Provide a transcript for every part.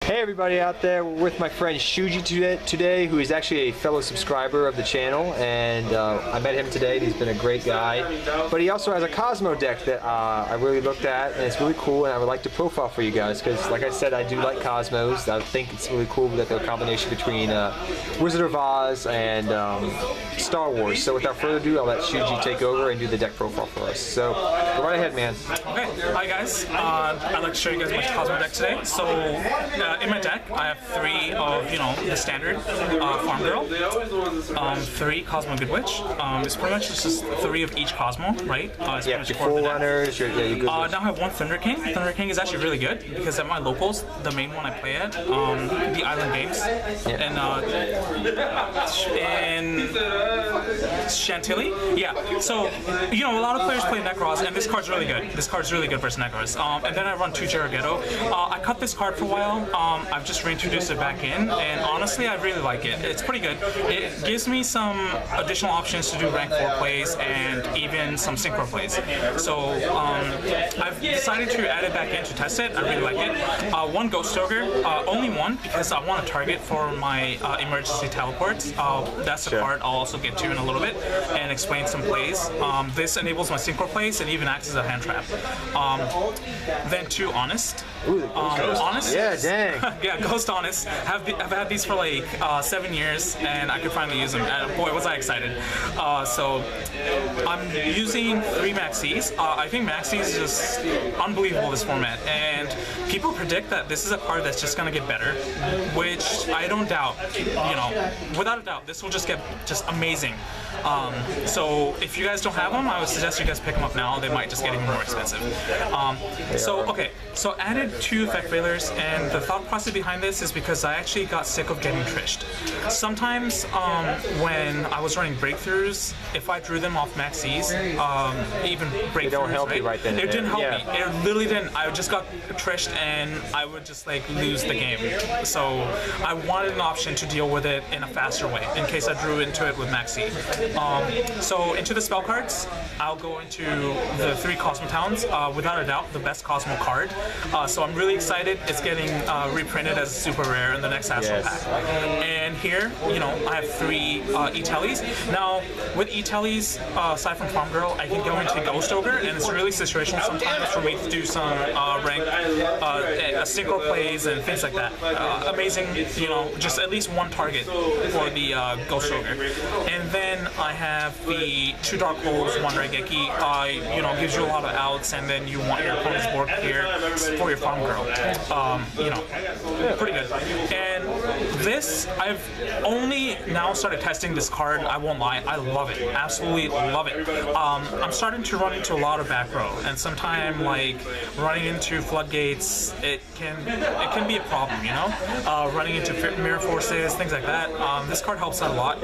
Hey everybody out there, we're with my friend Shuji today, who is actually a fellow subscriber of the channel, and I met him today and he's been a great guy. But he also has a Kozmo deck that I really looked at, and it's really cool, and I would like to profile for you guys because, like I said, I do like Kozmos. I think it's really cool that they're a combination between Wizard of Oz and Star Wars. So without further ado, I'll let Shuji take over and do the deck profile for us. So go right ahead, man. Okay, hi guys. I'd like to show you guys my Kozmo deck today. So in my deck, I have three of, the standard Farm Girl, three Kozmo Good Witch. It's pretty much just three of each Kozmo, right? Yeah, your Forerunners, your Good Witch. Now I have one Thunder King. Thunder King is actually really good because at my locals, the main one I play at, the Island Games, in Chantilly. Yeah, so, a lot of players play Necros, and this card's really good. This card's really good versus Necros. And then I run two Jarraghetto. I cut this card for a while. I've just reintroduced it back in, and honestly, I really like it. It's pretty good. It gives me some additional options to do rank 4 plays and even some synchro plays. So I've decided to add it back in to test it. I really like it. One Ghost Ogre, only one because I want to target for my emergency teleports. That's the card I'll also get to in a little bit and explain some plays. This enables my synchro plays and even acts as a hand trap. Then two Honest. Ooh, Honest? Yeah, dang. Yeah, Ghost Honest. I've had these for like 7 years, and I could finally use them. And boy, was I excited. So I'm using 3 Maxis. I think Maxis is just unbelievable, this format. And people predict that this is a card that's just going to get better, which I don't doubt. Without a doubt, this will just get amazing. So if you guys don't have them, I would suggest you guys pick them up now. They might just get even more expensive. So added 2 Effect Veilers, and the thought process behind this is because I actually got sick of getting trished. Sometimes when I was running breakthroughs, if I drew them off Maxis, even breakthroughs, they don't help you right then. It didn't help me. It literally didn't. I just got trished and I would just like lose the game. So I wanted an option to deal with it in a faster way in case I drew into it with Maxi. So into the spell cards, I'll go into the 3 Kozmo Towns. Without a doubt, the best Kozmo card. So I'm really excited. It's getting reprinted as super rare in the next Astral pack. And here, I have 3 E-Tellies. Now, with E-Tellies, aside from Farm Girl, I can go into Ghost Ogre, and it's really situational sometimes for me to do some rank synchro plays and things like that. Amazing, just at least one target for the Ghost Ogre. And then I have the 2 Dark Holes, 1 Raigeki, gives you a lot of outs, and then you want your opponent's board here for your Farm Girl. Pretty good. And this, I've only now started testing this card. I won't lie, I love it. Absolutely love it. I'm starting to run into a lot of back row, and sometimes like running into floodgates, it can be a problem, running into mirror forces, things like that. This card helps out a lot.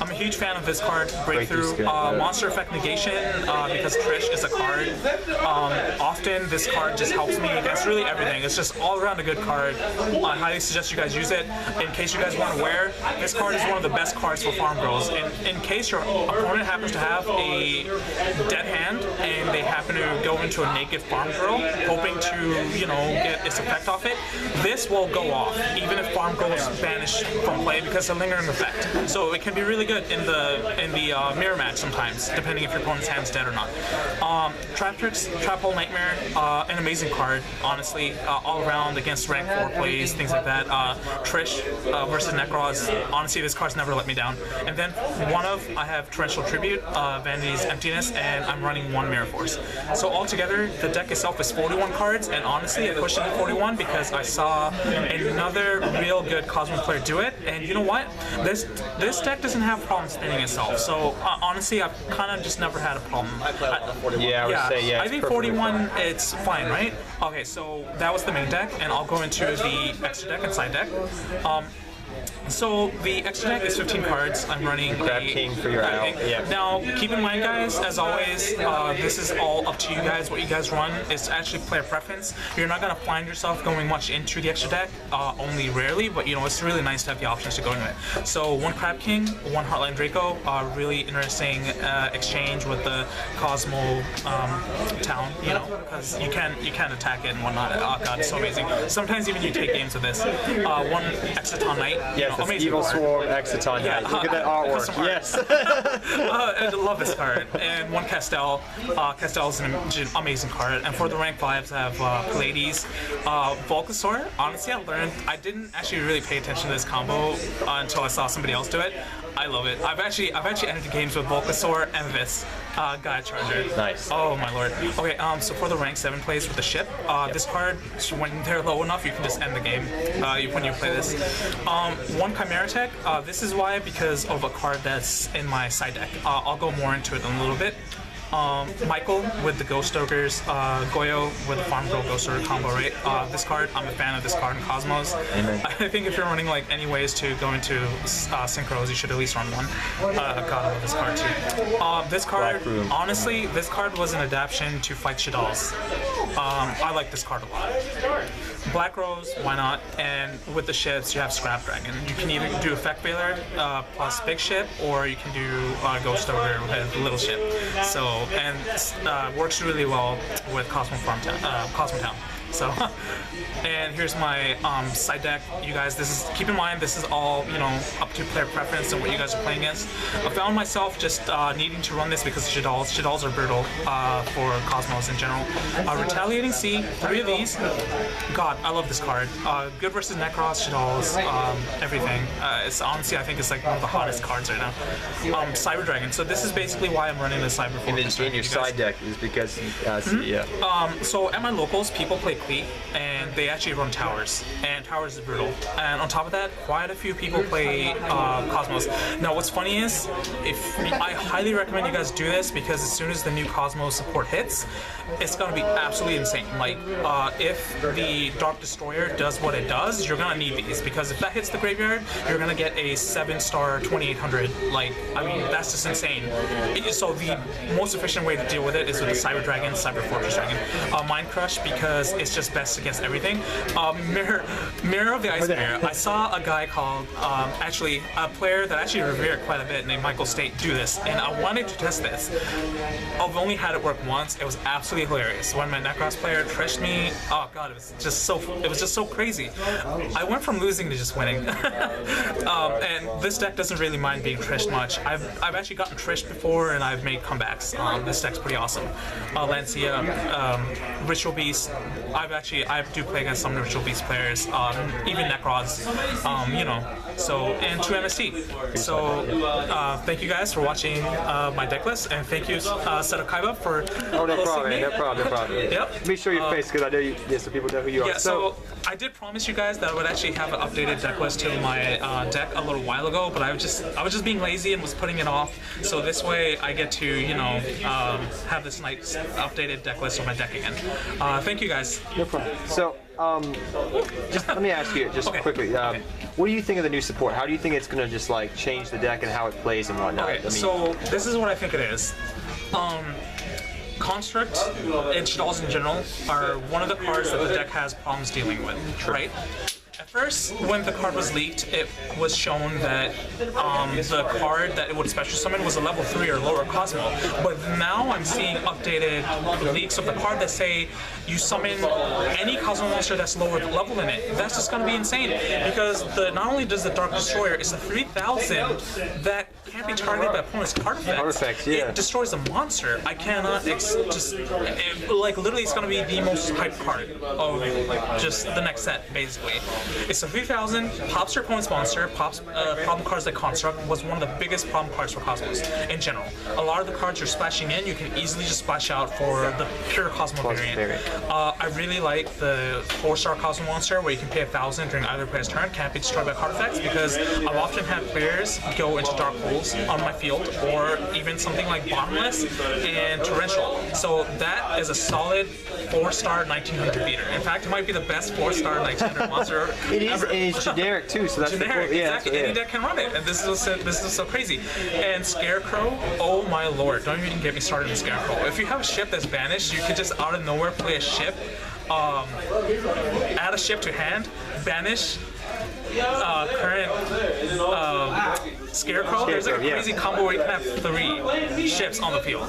I'm a huge fan of this card, Breakthrough. Monster Effect Negation, because Trish is a card. Often this card just helps me against really everything. It's just all around a good card. I highly suggest you guys use it. In case you guys want to wear, this card is one of the best cards for Farm Girls. In case your opponent happens to have a dead hand and they happen to go into a naked Farm Girl, hoping to, get its effect off it, this will go off, even if Farm Girl is banished from play because it's a lingering effect. So it can be really good in the mirror match sometimes, depending if your opponent's hand's dead or not. Trap Tricks, Trap Hole Nightmare, an amazing card, honestly, all around against rank 4 plays, things like that. Trish versus Necros, honestly, this card's never let me down. And then I have Torrential Tribute, Vanity's Emptiness, and I'm running 1 Mirror Force. So altogether, the deck itself is 41 cards, and honestly, I pushed it to 41 because I saw another real good Kozmo player do it, and you know what? This deck doesn't have problems spinning itself, so honestly, I've kind of just never had a problem. I would say, I think 41, it's fine, right? Okay, so that was the main deck, and I'll go into the extra deck and side deck. So the extra deck is 15 cards. I'm running Grab king for your Grab out. King. Yeah. Now, keep in mind, guys, as always, this is all up to you guys. What you guys run is actually player preference. You're not gonna find yourself going much into the extra deck, only rarely. But you know, it's really nice to have the options to go into it. So one Crab King, one Heartland Draco, really interesting exchange with the Kozmo town. You know, because you can attack it and whatnot. Oh god, it's so amazing. Sometimes even you take games with this. One Exciton Knight. Yes, you know, it's Evil card. Swarm Exciton Knight. Look at that artwork. custom art. Yes. I love this card. And one Castel. Castel is an amazing card. And for the rank 5s, I have Pallades. Volcasaur, honestly, I didn't actually really pay attention to this combo until I saw somebody else do it. I love it. I've actually entered games with Volcasaur and this Gaia Charger. Nice. Oh my lord. Okay, so for the rank 7 plays with the ship, this card, when they're low enough, you can just end the game when you play this. One Chimera Tech, this is why, because of a card that's in my side deck. I'll go more into it in a little bit. Michael with the Ghost Stokers, Goyo with the Farm Girl Ghost Stoker combo, right? This card, I'm a fan of this card in Cosmos. Amen. I think if you're running like any ways to go into synchros, you should at least run one. God, I love this card too. This card, honestly, this card was an adaptation to fight Shaddolls. I like this card a lot. Black Rose, why not? And with the ships, you have Scrap Dragon. You can either do Effect Veiler plus Big Ship, or you can do Ghost Stoker with Little Ship. So, and works really well with Cosmo Town. So, and here's my side deck. You guys, keep in mind, this is all, you know, up to player preference and what you guys are playing against. I found myself just needing to run this because of Shaddolls. Shaddolls are brutal for Cosmos in general. Retaliating Sea, 3 of these. God, I love this card. Good versus Necros, Shaddolls, everything. It's honestly, I think it's like one of the hottest cards right now. Cyber Dragon. So this is basically why I'm running the Cyber Fortress. In your side deck is because, yeah. So at my locals, people play Cleat, and they actually run Towers, and Towers is brutal. And on top of that, quite a few people play Cosmos. Now, what's funny is, I highly recommend you guys do this, because as soon as the new Cosmos support hits, it's gonna be absolutely insane. Like, if the Dark Destroyer does what it does, you're gonna need these, because if that hits the graveyard, you're gonna get a 7-star 2800. Like, I mean, that's just insane. So the most efficient way to deal with it is with the Cyber Dragon, Cyber Fortress Dragon. Mind Crush, because it's just best against everything. Mirror of the Ice Mirror. I saw a guy called, actually, a player that I actually revere quite a bit named Michael State do this, and I wanted to test this. I've only had it work once. It was absolutely hilarious. When my Necros player trished me, oh god, it was just so crazy. I went from losing to just winning. And this deck doesn't really mind being trished much. I've actually gotten trished before, and I've made comebacks. This deck's pretty awesome. Lancia, Ritual Beast. I do play against some Ritual Beast players, even Necrons, you know. So, and 2 MST. So, thank you guys for watching my deck list, and thank you, Seto Kaiba, for No problem. Yep. Be sure your face, because I know so people know who you are. Yeah, so I did promise you guys that I would actually have an updated deck list to my deck a little while ago, but I was just being lazy and was putting it off. So this way I get to, you know, have this nice updated deck list of my deck again. Thank you guys. No problem. So, just let me ask you, just quickly, what do you think of the new support? How do you think it's going to just like change the deck and how it plays and whatnot? Okay, so this is what I think it is. Construct and Shaddolls in general are one of the cards that the deck has problems dealing with, right? At first, when the card was leaked, it was shown that the card that it would special summon was a level 3 or lower Cosmo. But now I'm seeing updated leaks of the card that say you summon any Cosmo monster that's lower level than it. That's just going to be insane, because not only does the Dark Destroyer, it's the 3000 that can't be targeted by opponent's card effects. It destroys a monster. I cannot like literally, it's going to be the most hyped card of just the next set, basically. It's a 3000, pops your opponent's monster, pops problem cards like Construct, was one of the biggest problem cards for Cosmos in general. A lot of the cards you're splashing in, you can easily just splash out for the pure Cosmo variant. I really like the 4-star Cosmo monster where you can pay 1,000 during either player's turn, can't be destroyed by card effects, because I've often had players go into Dark Holes on my field, or even something like Bottomless and Torrential. So that is a solid 4-star 1900 beater. In fact, it might be the best 4-star 1900 monster It is, ever. and it's generic too, so that's Generic, the cool, exactly. Any deck can run it, and this is so crazy. And Scarecrow, oh my lord! Don't even get me started on Scarecrow. If you have a ship that's banished, you could just out of nowhere play a ship, add a ship to hand, banish current Scarecrow. There's like a crazy combo where you can have 3 ships on the field.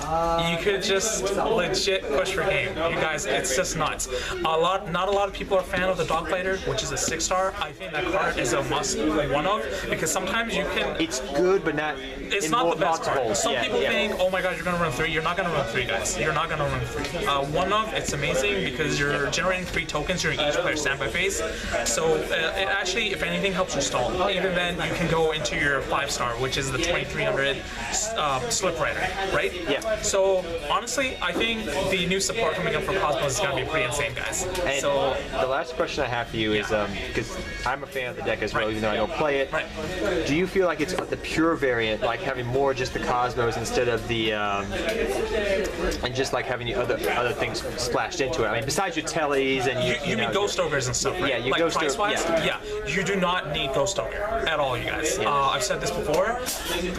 You could just legit push for game. You guys, it's just nuts. Not a lot of people are a fan of the Dogfighter, which is a 6-star. I think that card is a must one of, because sometimes you can. It's good, but not. It's not the best card. Some people think, oh my god, you're gonna run 3. You're not gonna run 3, guys. You're not gonna run 3. One of, it's amazing because you're generating 3 tokens during each player's standby phase. So it actually, if anything, helps you stall. Even then, you can go into your 5-star, which is the 2300 Slip Rider, right? Yeah. So honestly, I think the new support coming up for Kozmo is gonna be pretty insane, guys. And so the last question I have for you is, because I'm a fan of the deck as well, even though I don't play it. Right. Do you feel like it's the pure variant, like having more just the Cosmos instead of the, and just like having the other things splashed into it? I mean, besides your tellies and you mean Ghost Ogres and stuff, right? Yeah, you like Ghost price-wise, yeah. You do not need Ghost Ogre at all, you guys. I've said this before.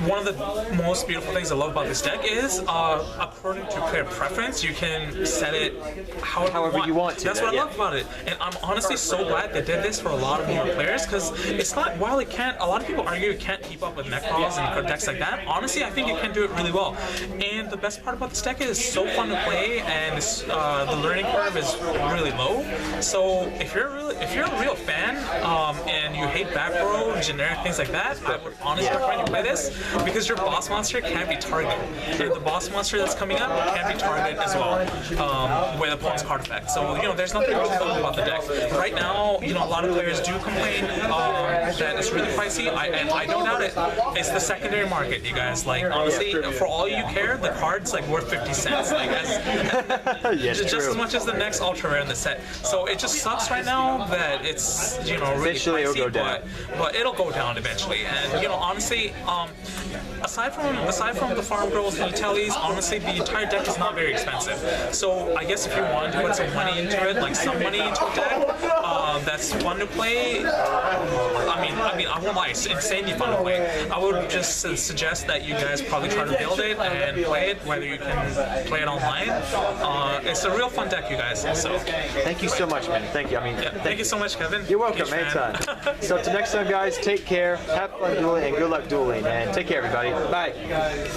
One of the most beautiful things I love about this deck is, according to player preference, you can set it however you want to. That's what I love about it, and I'm honestly so glad they did this for a lot of newer players, because it's not, while it can't, a lot of people argue it can't keep up with Necrons and decks like that. Honestly, I think it can do it really well. And the best part about this deck is it's so fun to play, and the learning curve is really low. So if you're a real fan, and you hate back row and generic things like that, I would honestly recommend you play this, because your boss monster can be targeted. And the boss monster that's coming up can be targeted as well, with opponent's card effect. So, there's nothing wrong about the deck. Right now, a lot of players do complain that it's really pricey, and I don't doubt it. It's the secondary market, you guys. Like, honestly, for all you care, the card's like worth 50 cents. Like, just as much as the next ultra rare in the set. So it just sucks right now that it's, really eventually pricey, it'll go down. but it'll go down eventually. And honestly, aside from the farm girls and the tellies, honestly, the entire deck is not very expensive. So I guess if you wanted to put some money into it, like some money into a deck that's fun to play, I won't lie, it's insanely fun to play. I would just suggest that you guys probably try to build it and play it, whether you can play it online. It's a real fun deck, you guys. So Thank you so much, man. Thank you. thank you so much, Kevin. You're welcome, Huge fan. anytime. So till next time, guys, take care, have fun dueling, and good luck dueling, and take care, everybody. Bye.